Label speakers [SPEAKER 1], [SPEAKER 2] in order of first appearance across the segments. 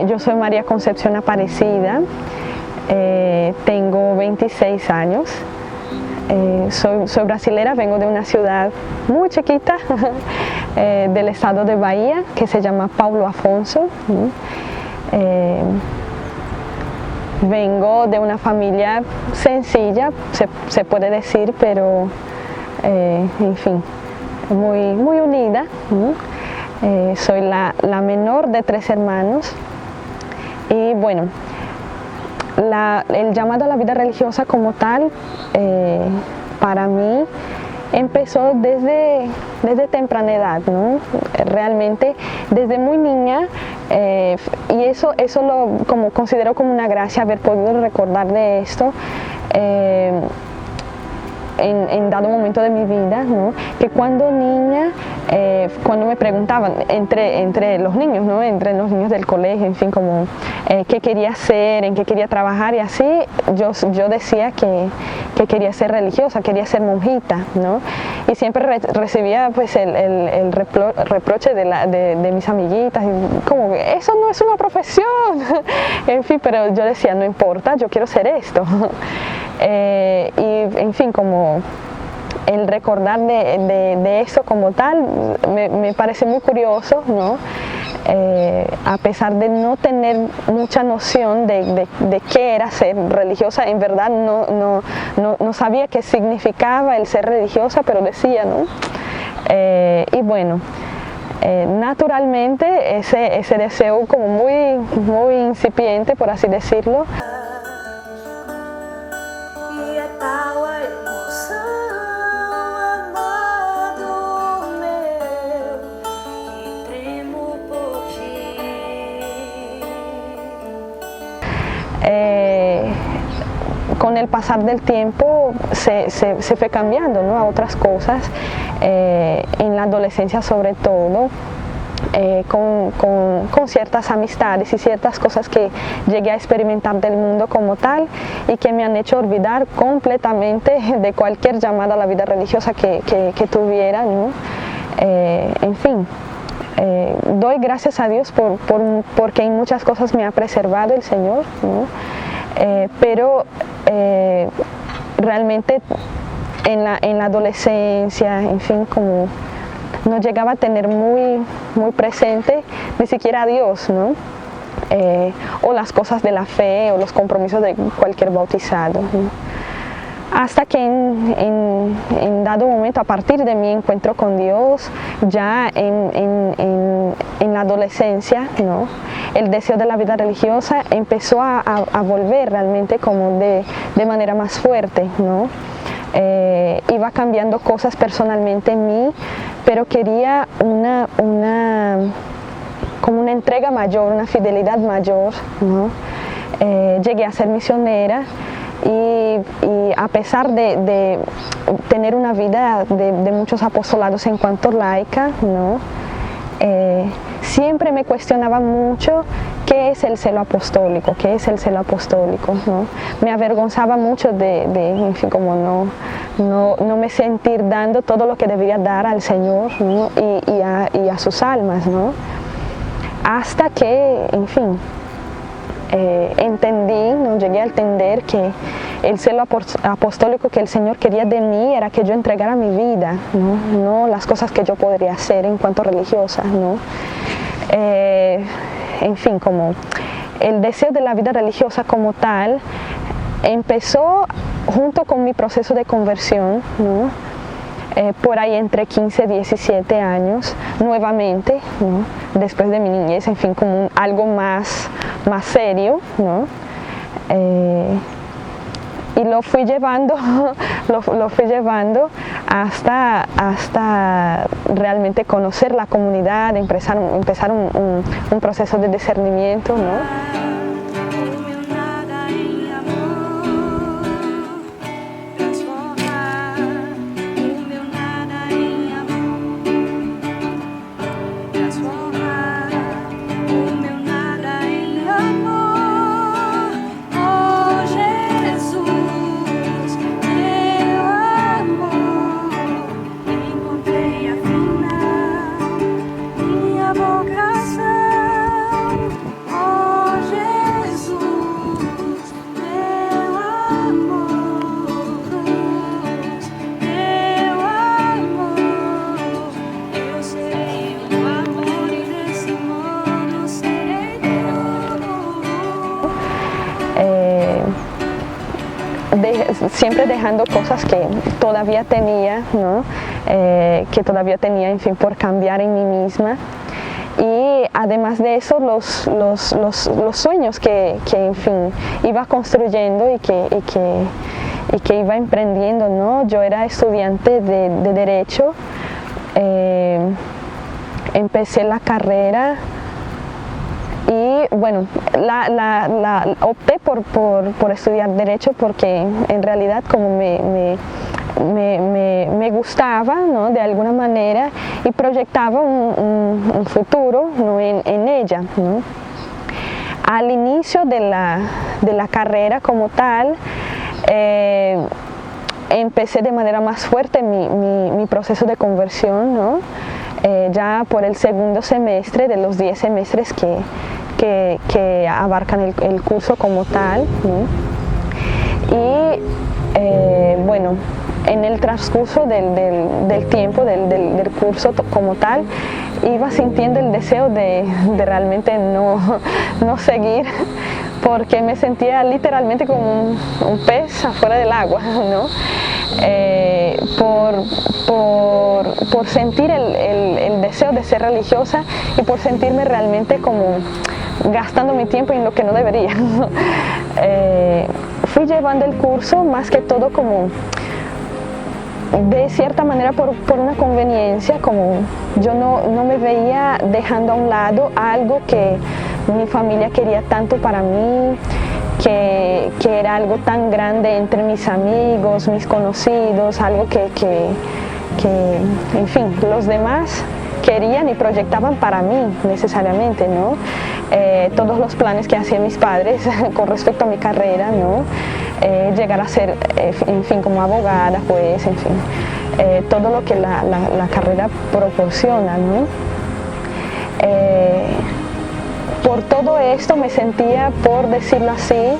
[SPEAKER 1] Yo soy María Concepción Aparecida, tengo 26 años, soy brasilera, vengo de una ciudad muy chiquita del estado de Bahía que se llama Paulo Afonso. Vengo de una familia sencilla, se puede decir, pero en fin, muy unida. Soy la menor de 3 hermanos y bueno, el llamado a la vida religiosa como tal, para mí empezó desde temprana edad, ¿no? Realmente desde muy niña, y eso lo considero como una gracia haber podido recordar de esto en dado momento de mi vida, ¿no? Que cuando niña, cuando me preguntaban entre los niños, ¿no? Entre los niños del colegio, en fin, como qué quería hacer, en qué quería trabajar y así, yo decía que quería ser religiosa, quería ser monjita, ¿no? Y siempre recibía pues el reproche de mis amiguitas, y como que eso no es una profesión, en fin, pero yo decía, no importa, yo quiero ser esto. Y en fin, como el recordar de eso como tal me parece muy curioso, ¿no? A pesar de no tener mucha noción de qué era ser religiosa, en verdad no sabía qué significaba el ser religiosa, pero decía, ¿no? Y bueno, naturalmente ese deseo como muy incipiente, por así decirlo, con el pasar del tiempo se fue cambiando, ¿no? A otras cosas, en la adolescencia sobre todo, con ciertas amistades y ciertas cosas que llegué a experimentar del mundo como tal y que me han hecho olvidar completamente de cualquier llamada a la vida religiosa que tuviera, ¿no? En fin. Doy gracias a Dios porque en muchas cosas me ha preservado el Señor, ¿no? Pero realmente en la adolescencia, en fin, como no llegaba a tener muy presente ni siquiera a Dios, ¿no? O las cosas de la fe o los compromisos de cualquier bautizado, ¿no? Hasta que en dado momento, a partir de mi encuentro con Dios, ya en la adolescencia, ¿no? El deseo de la vida religiosa empezó a volver realmente como de manera más fuerte, ¿no? Iba cambiando cosas personalmente en mí, pero quería como una entrega mayor, una fidelidad mayor, ¿no? Llegué a ser misionera. Y a pesar de tener una vida de muchos apostolados en cuanto laica, ¿no? Siempre me cuestionaba mucho qué es el celo apostólico, ¿no? Me avergonzaba mucho en fin, como no me sentir dando todo lo que debería dar al Señor, ¿no? y a sus almas, ¿no? Hasta que, en fin, entendí, ¿no? Llegué a entender que el celo apostólico que el Señor quería de mí era que yo entregara mi vida, no las cosas que yo podría hacer en cuanto religiosa, ¿no? En fin, como el deseo de la vida religiosa como tal empezó junto con mi proceso de conversión, ¿no? Por ahí entre 15 y 17 años, nuevamente, ¿no? Después de mi niñez, en fin, como algo más serio, ¿no? Y lo fui llevando, hasta realmente conocer la comunidad, empezar un proceso de discernimiento, ¿no?
[SPEAKER 2] Minha vocação, oh
[SPEAKER 1] siempre dejando cosas que todavía tenía, ¿no? Que todavía tenía, en fin, por cambiar en mí misma. Y además de eso, los sueños que, en fin, iba construyendo y que iba emprendiendo, ¿no? Yo era estudiante de Derecho, empecé la carrera y bueno, opté por estudiar Derecho porque en realidad como me gustaba, ¿no? De alguna manera, y proyectaba un futuro, ¿no? en ella, ¿no? Al inicio de la carrera como tal, empecé de manera más fuerte mi proceso de conversión, ¿no? Ya por el segundo semestre de los 10 semestres que abarcan el curso como tal, ¿no? Y bueno, en el transcurso del tiempo del curso como tal, iba sintiendo el deseo de realmente no seguir, porque me sentía literalmente como un pez afuera del agua, ¿no? Por sentir el deseo de ser religiosa y por sentirme realmente como gastando mi tiempo en lo que no debería. Fui llevando el curso más que todo como de cierta manera por una conveniencia, como yo no me veía dejando a un lado algo que mi familia quería tanto para mí, que era algo tan grande entre mis amigos, mis conocidos, algo que en fin, los demás querían y proyectaban para mí necesariamente, ¿no? Todos los planes que hacían mis padres con respecto a mi carrera, ¿no? Llegar a ser, en fin, como abogada, juez, en fin, todo lo que la carrera proporciona, ¿no? Por todo esto me sentía, por decirlo así,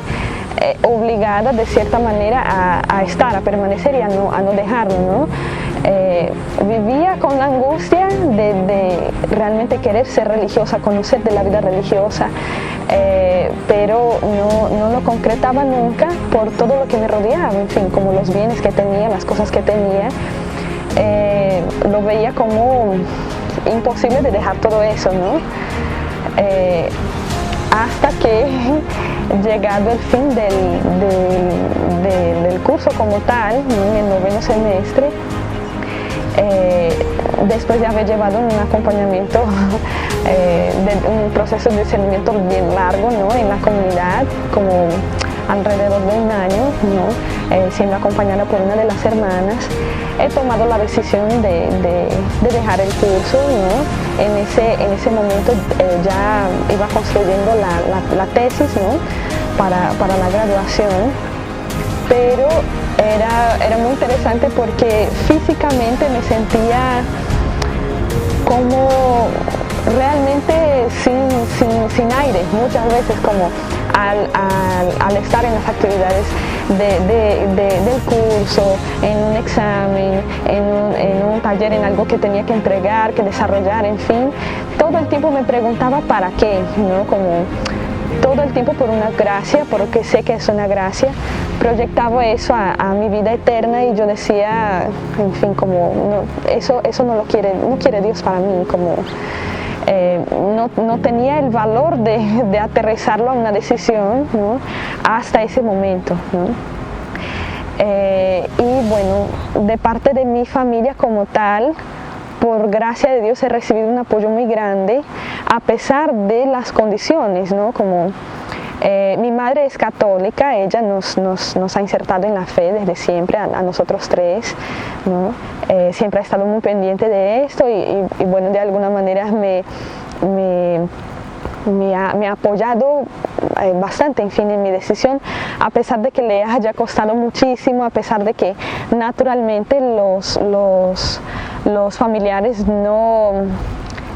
[SPEAKER 1] obligada de cierta manera a permanecer y a no dejarlo, ¿no? Vivía con la angustia de realmente querer ser religiosa, conocer de la vida religiosa, pero no lo concretaba nunca por todo lo que me rodeaba, en fin, como los bienes que tenía, las cosas que tenía, lo veía como imposible de dejar todo eso, ¿no? Hasta que, llegado el fin del curso como tal, en el noveno semestre, después de haber llevado un acompañamiento, un proceso de discernimiento bien largo, ¿no? En la comunidad, como alrededor de un año, ¿no? Siendo acompañada por una de las hermanas, he tomado la decisión de dejar el curso, ¿no? En ese momento ya iba construyendo la tesis, ¿no? para la graduación, pero era muy interesante porque físicamente me sentía como realmente sin aire, muchas veces como al estar en las actividades del curso, en un examen, en un taller, en algo que tenía que entregar, que desarrollar, en fin, todo el tiempo me preguntaba para qué, ¿no? Como todo el tiempo por una gracia, porque sé que es una gracia, proyectaba eso a mi vida eterna y yo decía, en fin, como no, eso no quiere Dios para mí, como no tenía el valor de aterrizarlo a una decisión, ¿no? Hasta ese momento, ¿no? Y bueno, de parte de mi familia como tal, por gracia de Dios he recibido un apoyo muy grande a pesar de las condiciones, ¿no? Como mi madre es católica, ella nos ha insertado en la fe desde siempre, a nosotros tres, ¿no? Siempre ha estado muy pendiente de esto y bueno, de alguna manera me ha apoyado bastante, en fin, en mi decisión, a pesar de que le haya costado muchísimo, a pesar de que naturalmente los familiares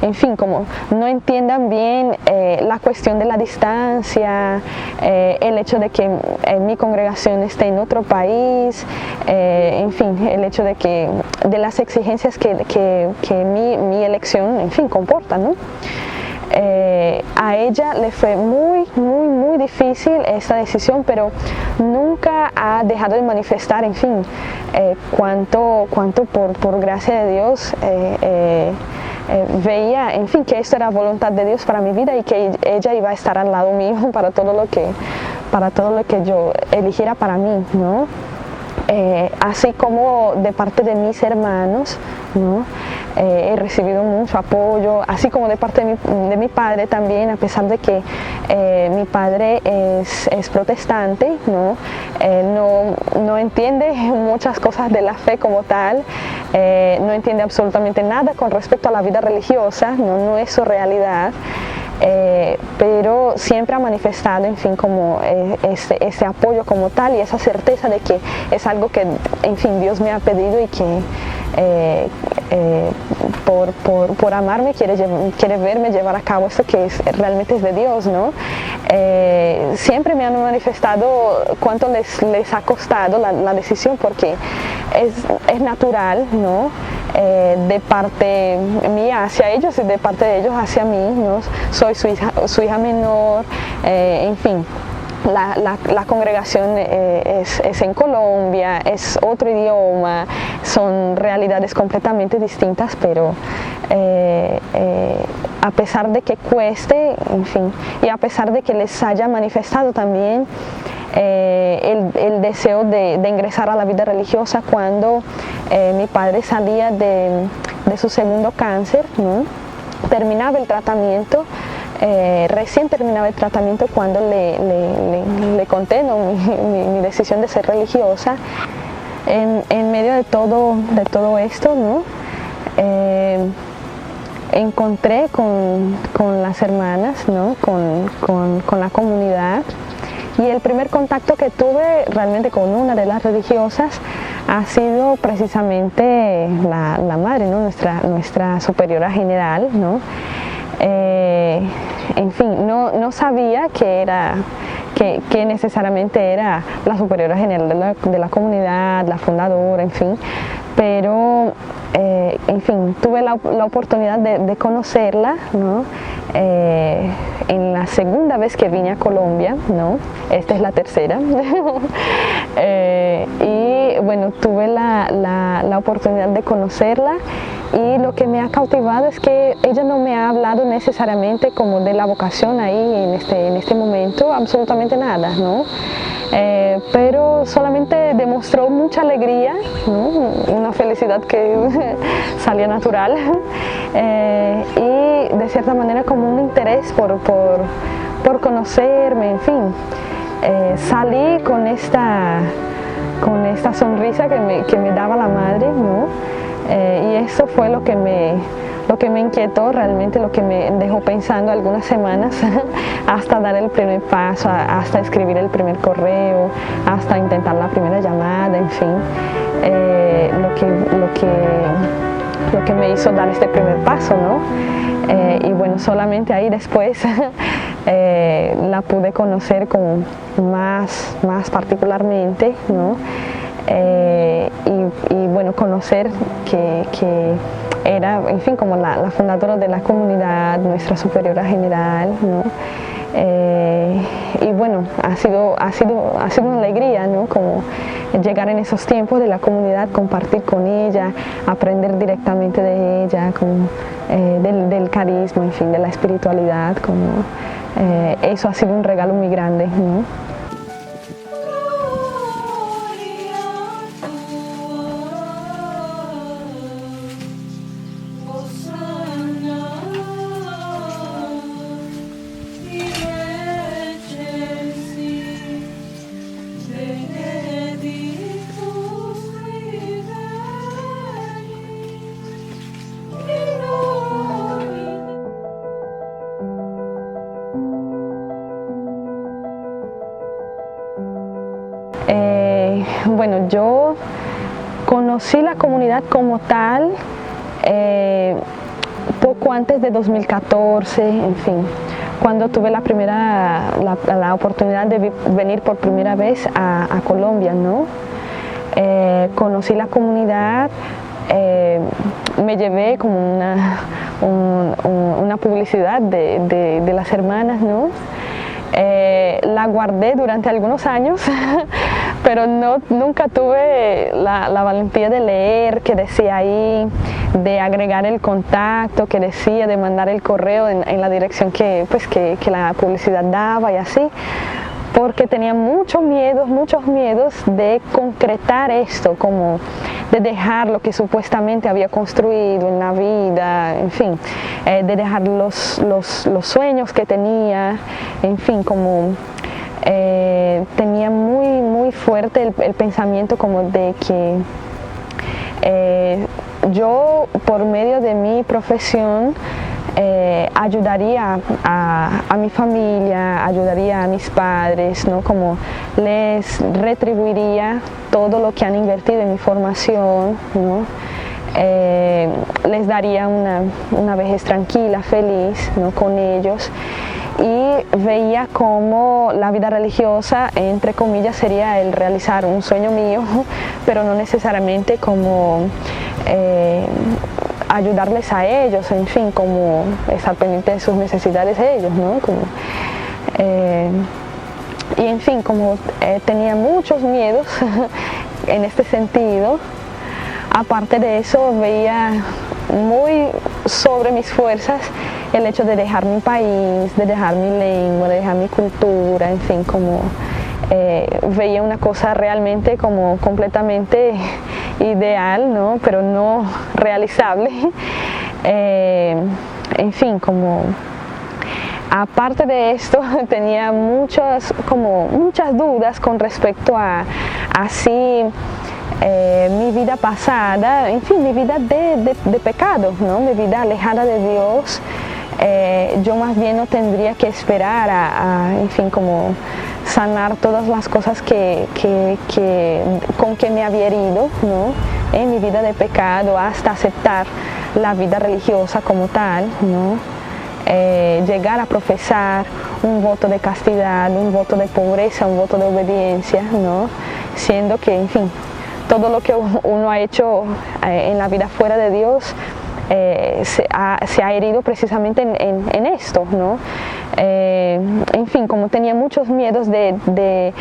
[SPEAKER 1] en fin, como no entiendan bien la cuestión de la distancia, el hecho de que mi congregación esté en otro país, en fin, el hecho de las exigencias que mi elección, en fin, comporta, ¿no? A ella le fue muy difícil esta decisión, pero nunca ha dejado de manifestar, en fin, cuánto por gracia de Dios veía, en fin, que esto era voluntad de Dios para mi vida y que ella iba a estar al lado mío para todo lo que yo eligiera para mí, ¿no? Así como de parte de mis hermanos, ¿no? He recibido mucho apoyo, así como de parte de mi padre también, a pesar de que mi padre es protestante, ¿no? No entiende muchas cosas de la fe como tal, no entiende absolutamente nada con respecto a la vida religiosa, no es su realidad. Pero siempre ha manifestado, en fin, como ese apoyo como tal y esa certeza de que es algo que, en fin, Dios me ha pedido y que por amarme quiere verme llevar a cabo esto que realmente es de Dios, ¿no? Siempre me han manifestado cuánto les ha costado la decisión, porque es natural, ¿no? De parte mía hacia ellos y de parte de ellos hacia mí, ¿no? Soy su hija menor, en fin. La congregación es en Colombia, es otro idioma, son realidades completamente distintas, pero a pesar de que cueste, en fin, y a pesar de que les haya manifestado también el deseo de ingresar a la vida religiosa cuando mi padre salía de su segundo cáncer, ¿no? Terminaba el tratamiento. Recién terminaba el tratamiento cuando le conté, ¿no? mi decisión de ser religiosa. En medio de todo esto, ¿no? Encontré con las hermanas, ¿no? con la comunidad, y el primer contacto que tuve realmente con una de las religiosas ha sido precisamente la madre, ¿no? nuestra superiora general, ¿no? En fin, no sabía que necesariamente era la superiora general de la comunidad, la fundadora, en fin, pero en fin, tuve la oportunidad de conocerla, ¿no? En la segunda vez que vine a Colombia, ¿no? Esta es la tercera. Y bueno, tuve la oportunidad de conocerla, y lo que me ha cautivado es que ella no me ha hablado necesariamente como de la vocación ahí en este momento, absolutamente nada, ¿no? Pero solamente demostró mucha alegría, ¿no? Una felicidad que salía natural, y de cierta manera como un interés por conocerme, en fin. Salí con esta sonrisa que me daba la madre, ¿no? Y eso fue lo que me inquietó realmente, lo que me dejó pensando algunas semanas hasta dar el primer paso, hasta escribir el primer correo, hasta intentar la primera llamada, en fin, lo que me hizo dar este primer paso, ¿no? Y bueno, solamente ahí después la pude conocer como más particularmente, ¿no? Y bueno, conocer que era, en fin, como la fundadora de la comunidad, nuestra superiora general, ¿no? Y bueno, ha sido una alegría, ¿no? Como llegar en esos tiempos de la comunidad, compartir con ella, aprender directamente de ella, como, del carisma, en fin, de la espiritualidad, como, eso ha sido un regalo muy grande, ¿no? Bueno, yo conocí la comunidad como tal poco antes de 2014, en fin, cuando tuve la oportunidad de venir por primera vez a Colombia, ¿no? Conocí la comunidad, me llevé como una publicidad de las hermanas, ¿no? La guardé durante algunos años, pero nunca tuve la valentía de leer qué decía ahí, de agregar el contacto que decía, de mandar el correo en la dirección que la publicidad daba y así, porque tenía muchos miedos de concretar esto, como de dejar lo que supuestamente había construido en la vida, en fin, de dejar los sueños que tenía, en fin, como tenía muy fuerte el pensamiento como de que yo, por medio de mi profesión, ayudaría a mi familia, ayudaría a mis padres, ¿no? Como les retribuiría todo lo que han invertido en mi formación, ¿no? Les daría una vejez tranquila, feliz, ¿no? Con ellos, y veía como la vida religiosa, entre comillas, sería el realizar un sueño mío, pero no necesariamente como ayudarles a ellos, en fin, como estar pendiente de sus necesidades de ellos, ¿no? Y en fin, como tenía muchos miedos en este sentido. Aparte de eso, veía muy sobre mis fuerzas el hecho de dejar mi país, de dejar mi lengua, de dejar mi cultura, en fin, como veía una cosa realmente como completamente ideal, ¿no? Pero no realizable. En fin, como aparte de esto, tenía muchas dudas con respecto a así mi vida pasada, en fin, mi vida de pecado, ¿no? Mi vida alejada de Dios. Yo más bien no tendría que esperar en fin, como sanar todas las cosas con que me había herido, ¿no? En mi vida de pecado, hasta aceptar la vida religiosa como tal, ¿no? Llegar a profesar un voto de castidad, un voto de pobreza, un voto de obediencia, ¿no? Siendo que, en fin, todo lo que uno ha hecho en la vida fuera de Dios se ha herido precisamente en esto, ¿no? En fin, como tenía muchos miedos de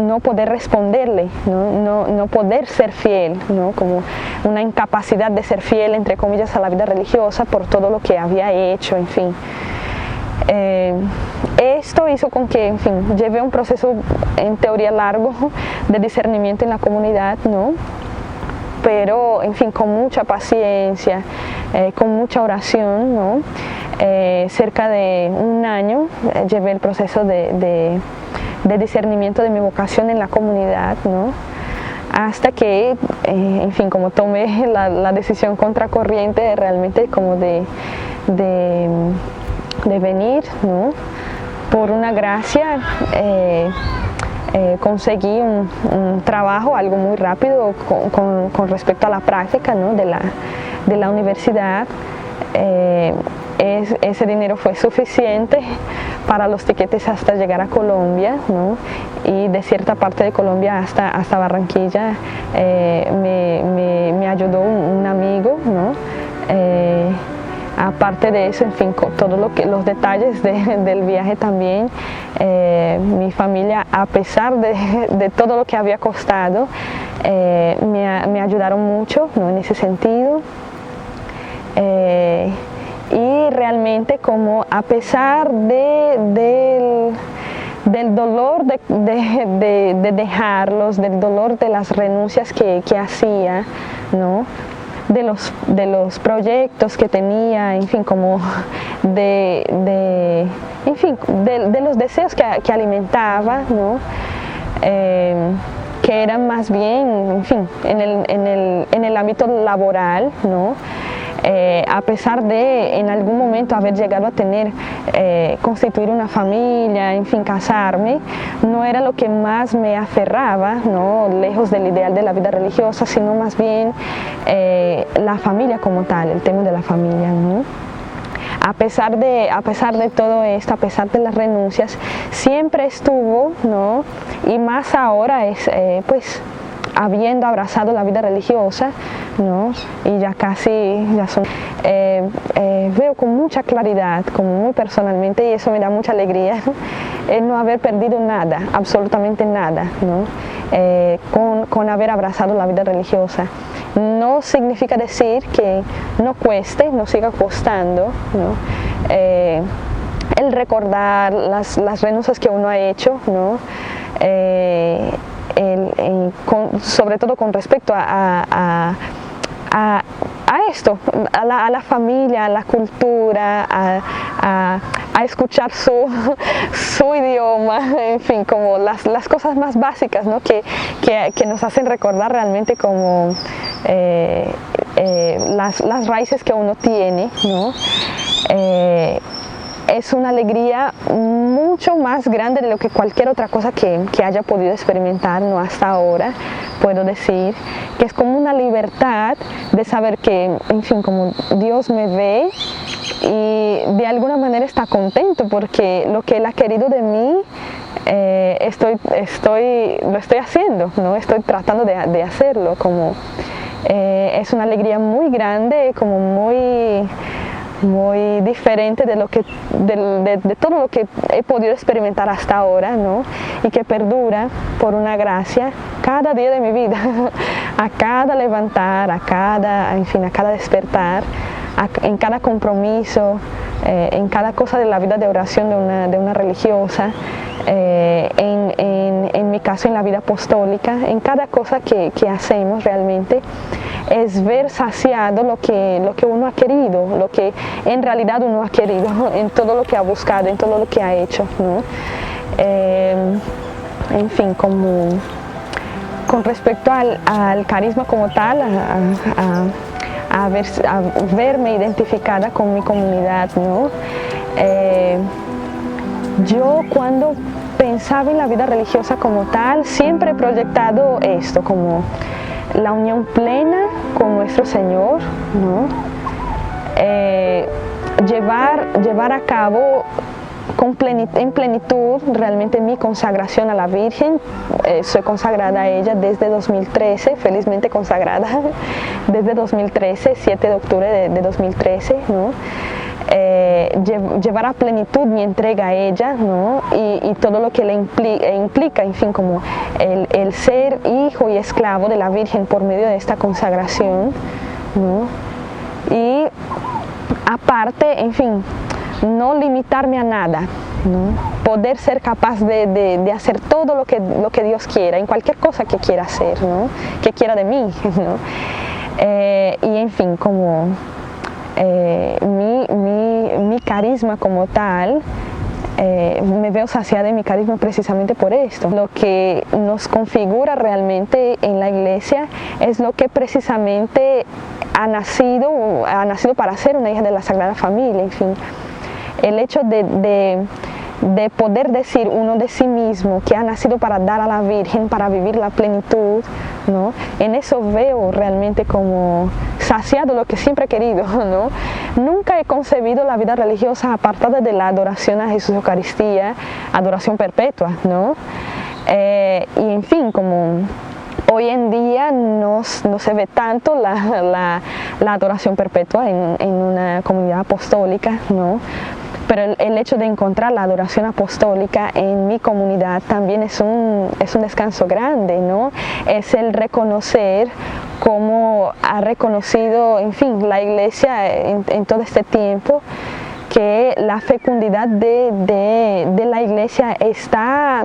[SPEAKER 1] no poder responderle, no poder ser fiel, ¿no? Como una incapacidad de ser fiel, entre comillas, a la vida religiosa por todo lo que había hecho, en fin. Esto hizo con que, en fin, llevé un proceso en teoría largo de discernimiento en la comunidad, ¿no? Pero, en fin, con mucha paciencia, con mucha oración, ¿no? Cerca de un año llevé el proceso de discernimiento de mi vocación en la comunidad, ¿no? Hasta que, en fin, como tomé la decisión contracorriente realmente como de venir, ¿no? Por una gracia conseguí un trabajo, algo muy rápido con respecto a la práctica, ¿no? de la universidad. Ese dinero fue suficiente para los tiquetes hasta llegar a Colombia, ¿no? Y de cierta parte de Colombia hasta Barranquilla me ayudó un amigo, ¿no? Aparte de eso, en fin, con los detalles del viaje también, mi familia, a pesar de todo lo que había costado, me ayudaron mucho, ¿no? En ese sentido. Y realmente, como a pesar del dolor de dejarlos, del dolor de las renuncias que hacía, ¿no? De los proyectos que tenía, en fin, como de los deseos que alimentaba, ¿no? Que eran más bien, en fin, en el ámbito laboral, ¿no? A pesar de en algún momento haber llegado a tener, constituir una familia, en fin, casarme, no era lo que más me aferraba, ¿no? Lejos del ideal de la vida religiosa, sino más bien la familia como tal, el tema de la familia, ¿no? A pesar de todo esto, a pesar de las renuncias, siempre estuvo, ¿no? Y más ahora pues, habiendo abrazado la vida religiosa, ¿no? Y ya son veo con mucha claridad, como muy personalmente, y eso me da mucha alegría, el no haber perdido nada, absolutamente nada, ¿no? Con haber abrazado la vida religiosa. No significa decir que no cueste, no siga costando, ¿no? El recordar las renuncias que uno ha hecho, ¿no? Sobre todo con respecto a esto, a la familia, a la cultura, a escuchar su idioma, en fin, como las cosas más básicas, ¿no? que nos hacen recordar realmente como las raíces que uno tiene, ¿no? Es una alegría mucho más grande de lo que cualquier otra cosa que haya podido experimentar, ¿no? Hasta ahora. Puedo decir que es como una libertad de saber que, en fin, como Dios me ve y de alguna manera está contento porque lo que Él ha querido de mí lo estoy haciendo, ¿no? Estoy tratando de hacerlo. Como, es una alegría muy grande, como muy diferente de todo lo que he podido experimentar hasta ahora, ¿no? Y que perdura por una gracia cada día de mi vida, a cada levantar, a cada despertar, en cada compromiso, en cada cosa de la vida de oración de una religiosa, en mi caso en la vida apostólica, en cada cosa que hacemos realmente, es ver saciado lo que uno ha querido, lo que en realidad uno ha querido, en todo lo que ha buscado, en todo lo que ha hecho, ¿no? En fin, como con respecto al carisma como tal, a verme identificada con mi comunidad, ¿no? Yo cuando pensaba en la vida religiosa como tal, siempre he proyectado esto, como la unión plena con nuestro Señor, ¿no? Llevar a cabo en plenitud realmente mi consagración a la Virgen. Soy consagrada a ella desde 2013, felizmente consagrada desde 2013, 7 de octubre de 2013, ¿no? Llevar a plenitud mi entrega a ella, ¿no? Y todo lo que le implica, en fin, como el ser hijo y esclavo de la Virgen por medio de esta consagración, ¿no? Y aparte, en fin, no limitarme a nada, ¿no? Poder ser capaz de hacer todo lo que Dios quiera, en cualquier cosa que quiera hacer, ¿no? Que quiera de mí, ¿no? Y en fin, como mi carisma como tal, me veo saciada en mi carisma precisamente por esto. Lo que nos configura realmente en la iglesia es lo que precisamente ha nacido para ser una hija de la Sagrada Familia, en fin. El hecho de poder decir uno de sí mismo que ha nacido para dar a la Virgen, para vivir la plenitud, ¿no? En eso veo realmente como saciado lo que siempre he querido, ¿no? Nunca he concebido la vida religiosa apartada de la adoración a Jesús Eucaristía, adoración perpetua, ¿no? Y en fin, como hoy en día no se ve tanto la adoración perpetua en una comunidad apostólica, ¿no? Pero el hecho de encontrar la adoración apostólica en mi comunidad también es un descanso grande, ¿no? Es el reconocer cómo ha reconocido, en fin, la Iglesia en todo este tiempo, que la fecundidad de la Iglesia está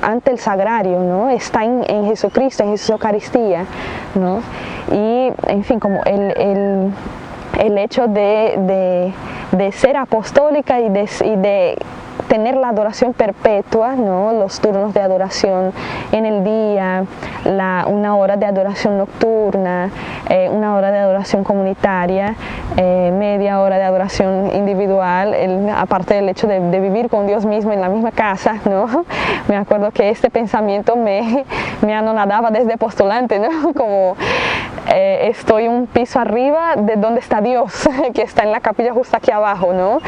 [SPEAKER 1] ante el sagrario, ¿no? Está en Jesucristo, en Jesús Eucaristía, ¿no? Y, en fin, como el hecho de ser apostólica y de tener la adoración perpetua, ¿no? Los turnos de adoración en el día, una hora de adoración nocturna, una hora de adoración comunitaria, media hora de adoración individual, aparte del hecho de vivir con Dios mismo en la misma casa, ¿no? Me acuerdo que este pensamiento me anonadaba desde postulante, ¿no? Como estoy un piso arriba de donde está Dios, que está en la capilla justo aquí abajo, ¿no?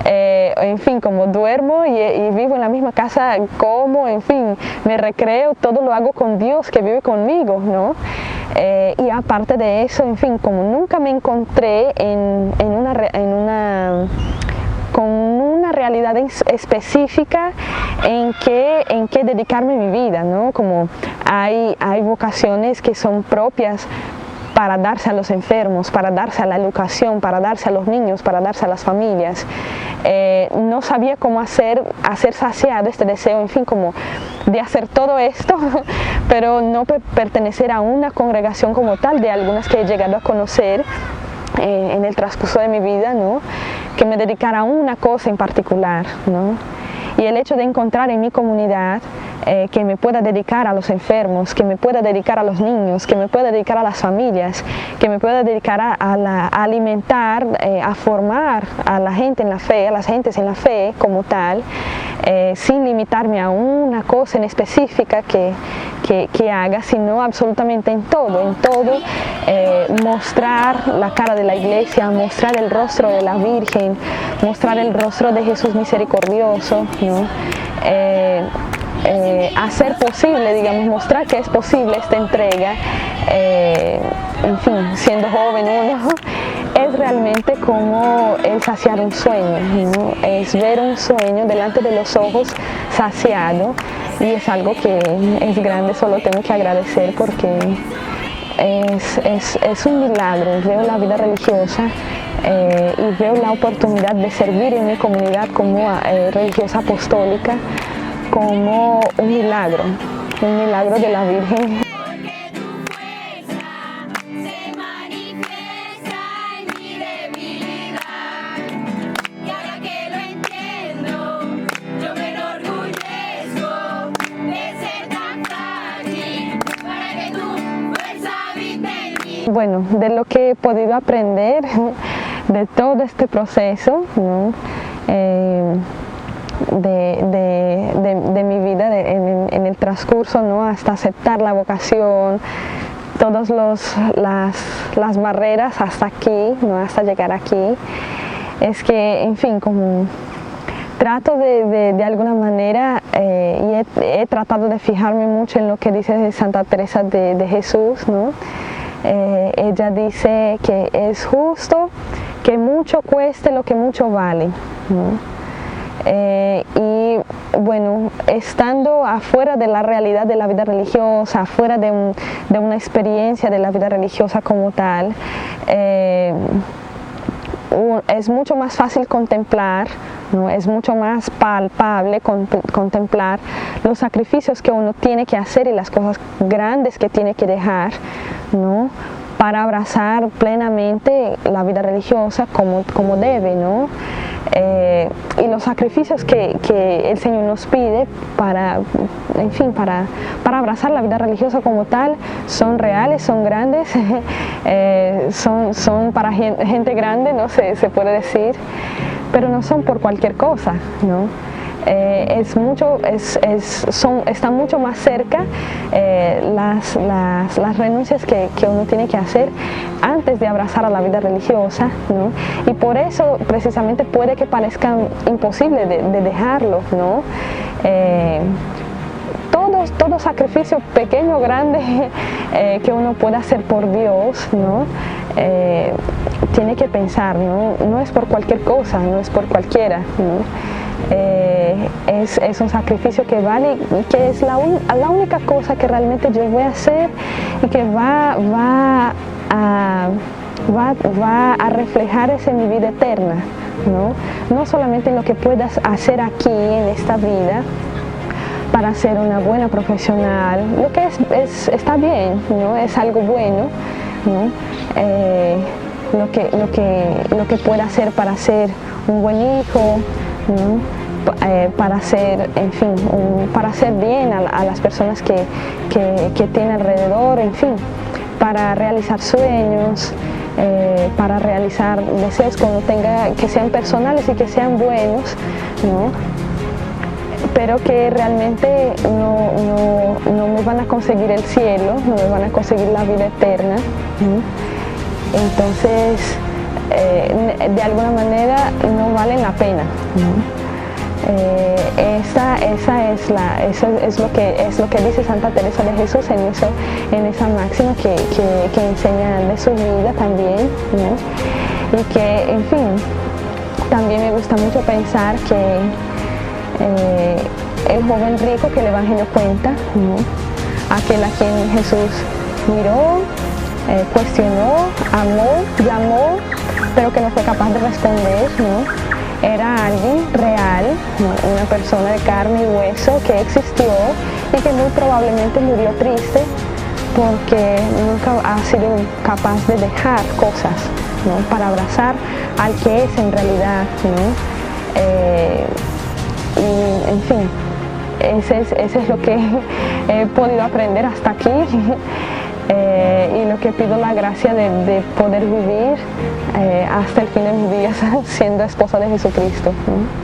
[SPEAKER 1] En fin, como duermo y vivo en la misma casa, como, en fin, me recreo, todo lo hago con Dios que vive conmigo, ¿no? Y aparte de eso, en fin, como nunca me encontré con una realidad específica en que dedicarme mi vida, ¿no? Como hay vocaciones que son propias para darse a los enfermos, para darse a la educación, para darse a los niños, para darse a las familias. No sabía cómo hacer saciado este deseo, en fin, como de hacer todo esto, pero no pertenecer a una congregación como tal, de algunas que he llegado a conocer en el transcurso de mi vida, ¿no? Que me dedicara a una cosa en particular, ¿no? Y el hecho de encontrar en mi comunidad que me pueda dedicar a los enfermos, que me pueda dedicar a los niños, que me pueda dedicar a las familias, que me pueda dedicar a alimentar, a formar a la gente en la fe, a las gentes en la fe como tal, sin limitarme a una cosa en específica que haga, sino absolutamente en todo, mostrar la cara de la iglesia, mostrar el rostro de la Virgen, mostrar el rostro de Jesús misericordioso, ¿no? Hacer posible, digamos, mostrar que es posible esta entrega, en fin, siendo joven uno, es realmente como el saciar un sueño, ¿no? Es ver un sueño delante de los ojos saciado, y es algo que es grande, solo tengo que agradecer porque es un milagro. Veo la vida religiosa y veo la oportunidad de servir en mi comunidad como religiosa apostólica como un milagro de la Virgen. Bueno, de lo que he podido aprender de todo este proceso, ¿no? de mi vida en el transcurso, ¿no? Hasta aceptar la vocación, todas las barreras hasta aquí, ¿no? Hasta llegar aquí, es que, en fin, como trato de alguna manera, y he tratado de fijarme mucho en lo que dice Santa Teresa de Jesús, ¿no? Ella dice que es justo que mucho cueste lo que mucho vale, ¿no? Y bueno, estando afuera de la realidad de la vida religiosa, afuera de una experiencia de la vida religiosa como tal, es mucho más fácil contemplar, ¿no? Es mucho más palpable contemplar los sacrificios que uno tiene que hacer y las cosas grandes que tiene que dejar, ¿no? Para abrazar plenamente la vida religiosa como debe, ¿no? Y los sacrificios que el Señor nos pide para abrazar la vida religiosa como tal son reales, son grandes, son para gente grande, ¿no? Se puede decir, pero no son por cualquier cosa, ¿no? Están mucho más cerca las renuncias que uno tiene que hacer antes de abrazar a la vida religiosa, ¿no? Y por eso precisamente puede que parezcan imposible de dejarlo, ¿no? Todo sacrificio pequeño o grande que uno pueda hacer por Dios, ¿no? Tiene que pensar, ¿no? No es por cualquier cosa, no es por cualquiera, ¿no? Es un sacrificio que vale y que es la única cosa que realmente yo voy a hacer y que va a reflejar eso en mi vida eterna, ¿no? No solamente en lo que puedas hacer aquí en esta vida para ser una buena profesional, lo que está bien, ¿no? Es algo bueno, ¿no? Lo que pueda hacer para ser un buen hijo, ¿no? Para hacer, en fin, para hacer bien a las personas que tiene alrededor, en fin, para realizar sueños, para realizar deseos que uno tenga, que sean personales y que sean buenos, ¿no? Pero que realmente no me van a conseguir el cielo, no me van a conseguir la vida eterna, ¿no? Entonces, de alguna manera no valen la pena, ¿no? Eso es lo que dice Santa Teresa de Jesús en esa máxima que enseña de su vida también, ¿no? Y que, en fin, también me gusta mucho pensar que el joven rico que el Evangelio cuenta, ¿no? Aquel a quien Jesús miró, cuestionó, amó, llamó, pero que no fue capaz de responder, ¿no? Era alguien real, ¿no? Una persona de carne y hueso que existió y que muy probablemente murió triste porque nunca ha sido capaz de dejar cosas, ¿no? Para abrazar al que es en realidad, ¿no? Y en fin, ese es lo que he podido aprender hasta aquí. Y lo que pido la gracia de poder vivir hasta el fin de mis días siendo esposa de Jesucristo, ¿no?